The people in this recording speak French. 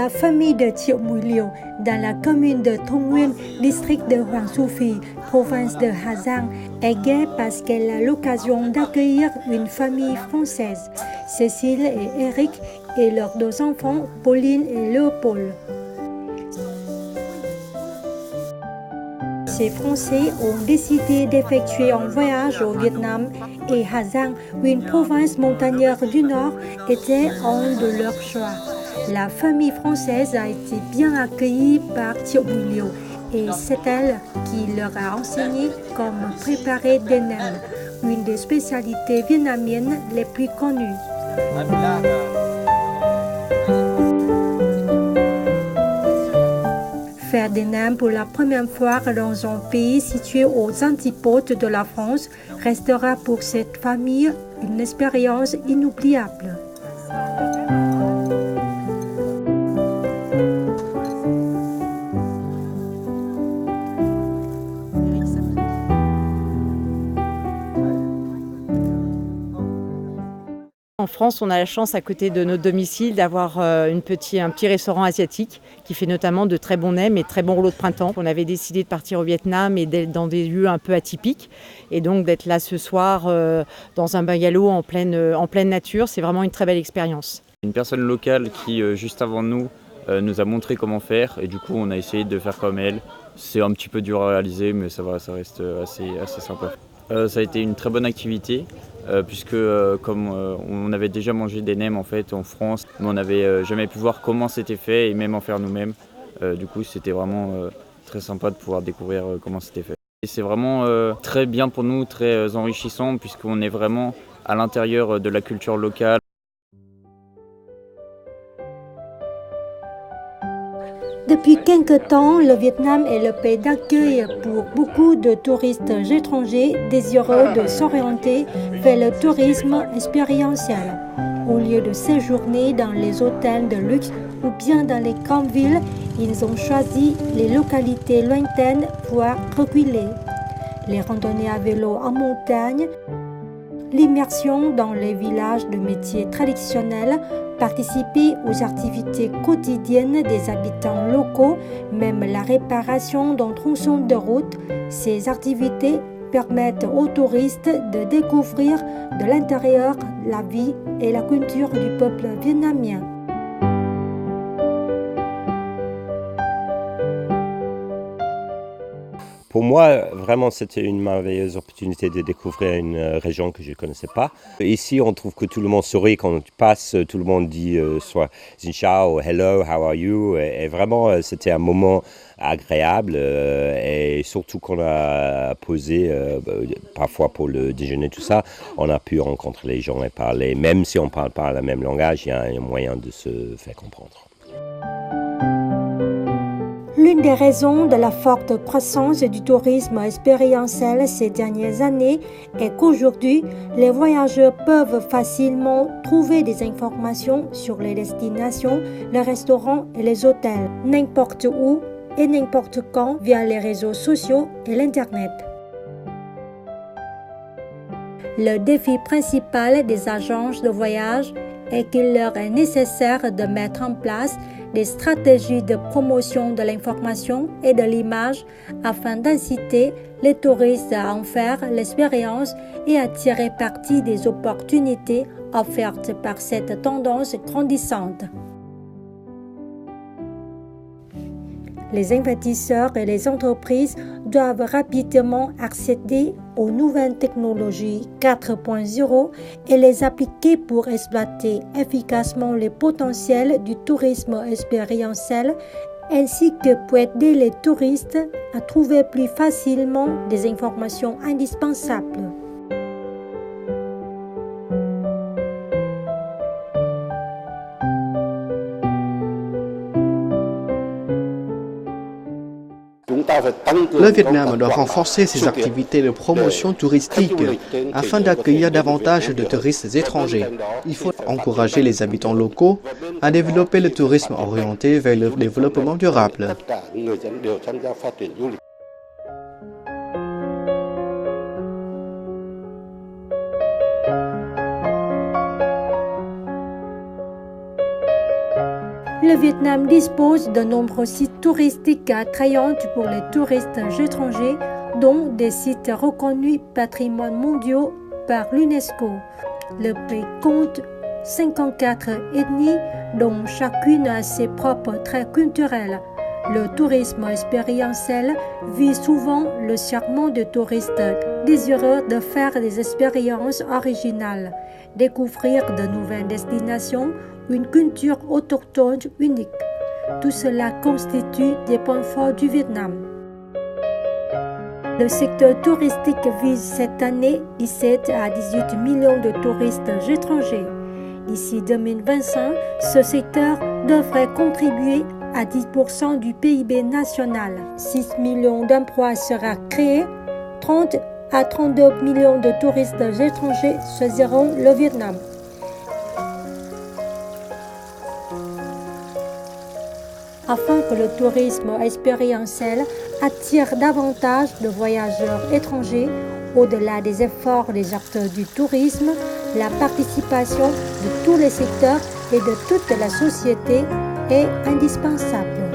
La famille de Triệu Mùi Liều, dans la commune de Thông Nguyên, district de Hoàng Su Phi, province de Hà Giang, est gaie parce qu'elle a l'occasion d'accueillir une famille française, Cécile et Eric, et leurs deux enfants, Pauline et Léopold. Ces Français ont décidé d'effectuer un voyage au Vietnam et Hà Giang, une province montagnère du Nord, était un de leurs choix. La famille française a été bien accueillie par Triệu Mùi Liều et c'est elle qui leur a enseigné comment préparer des nems, une des spécialités vietnamiennes les plus connues. Faire des nems pour la première fois dans un pays situé aux antipodes de la France restera pour cette famille une expérience inoubliable. En France, on a la chance à côté de notre domicile d'avoir un petit restaurant asiatique qui fait notamment de très bons nems et de très bons rouleaux de printemps. On avait décidé de partir au Vietnam et d'être dans des lieux un peu atypiques. Et donc d'être là ce soir dans un bungalow en pleine nature, c'est vraiment une très belle expérience. Une personne locale qui, juste avant nous a montré comment faire et du coup on a essayé de faire comme elle. C'est un petit peu dur à réaliser mais ça va, ça reste assez sympa. Ça a été une très bonne activité puisque comme on avait déjà mangé des nems en fait en France, mais on n'avait jamais pu voir comment c'était fait et même en faire nous-mêmes. Du coup c'était vraiment très sympa de pouvoir découvrir comment c'était fait. Et c'est vraiment très bien pour nous, très enrichissant puisqu'on est vraiment à l'intérieur de la culture locale. Depuis quelque temps, le Vietnam est le pays d'accueil pour beaucoup de touristes étrangers désireux de s'orienter vers le tourisme expérientiel. Au lieu de séjourner dans les hôtels de luxe ou bien dans les grandes villes, ils ont choisi les localités lointaines, voire reculées. Les randonnées à vélo en montagne, l'immersion dans les villages de métiers traditionnels, participer aux activités quotidiennes des habitants locaux, même la réparation d'un tronçon de route, ces activités permettent aux touristes de découvrir de l'intérieur la vie et la culture du peuple vietnamien. Pour moi, vraiment, c'était une merveilleuse opportunité de découvrir une région que je ne connaissais pas. Ici, on trouve que tout le monde sourit quand tu passes, tout le monde dit soit Xin chào, hello, how are you. Et vraiment, c'était un moment agréable et surtout qu'on a posé, parfois pour le déjeuner, tout ça, on a pu rencontrer les gens et parler. Même si on ne parle pas le même langage, il y a un moyen de se faire comprendre. L'une des raisons de la forte croissance du tourisme expérientiel ces dernières années est qu'aujourd'hui, les voyageurs peuvent facilement trouver des informations sur les destinations, les restaurants et les hôtels, n'importe où et n'importe quand via les réseaux sociaux et l'Internet. Le défi principal des agences de voyage est qu'il leur est nécessaire de mettre en place des stratégies de promotion de l'information et de l'image afin d'inciter les touristes à en faire l'expérience et à tirer parti des opportunités offertes par cette tendance grandissante. Les investisseurs et les entreprises doivent rapidement accéder aux nouvelles technologies 4.0 et les appliquer pour exploiter efficacement les potentiels du tourisme expérientiel ainsi que pour aider les touristes à trouver plus facilement des informations indispensables. Le Vietnam doit renforcer ses activités de promotion touristique afin d'accueillir davantage de touristes étrangers. Il faut encourager les habitants locaux à développer le tourisme orienté vers le développement durable. Le Vietnam dispose de nombreux sites touristiques attrayants pour les touristes étrangers, dont des sites reconnus patrimoine mondiaux par l'UNESCO. Le pays compte 54 ethnies, dont chacune a ses propres traits culturels. Le tourisme expérientiel vit souvent le charme des touristes désireux de faire des expériences originales, découvrir de nouvelles destinations, une culture autochtone unique. Tout cela constitue des points forts du Vietnam. Le secteur touristique vise cette année 17 à 18 millions de touristes étrangers. D'ici 2025, ce secteur devrait contribuer à 10% du PIB national. 6 millions d'emplois seront créés, 30 à 32 millions de touristes étrangers choisiront le Vietnam. Afin que le tourisme expérientiel attire davantage de voyageurs étrangers, au-delà des efforts des acteurs du tourisme, la participation de tous les secteurs et de toute la société est indispensable.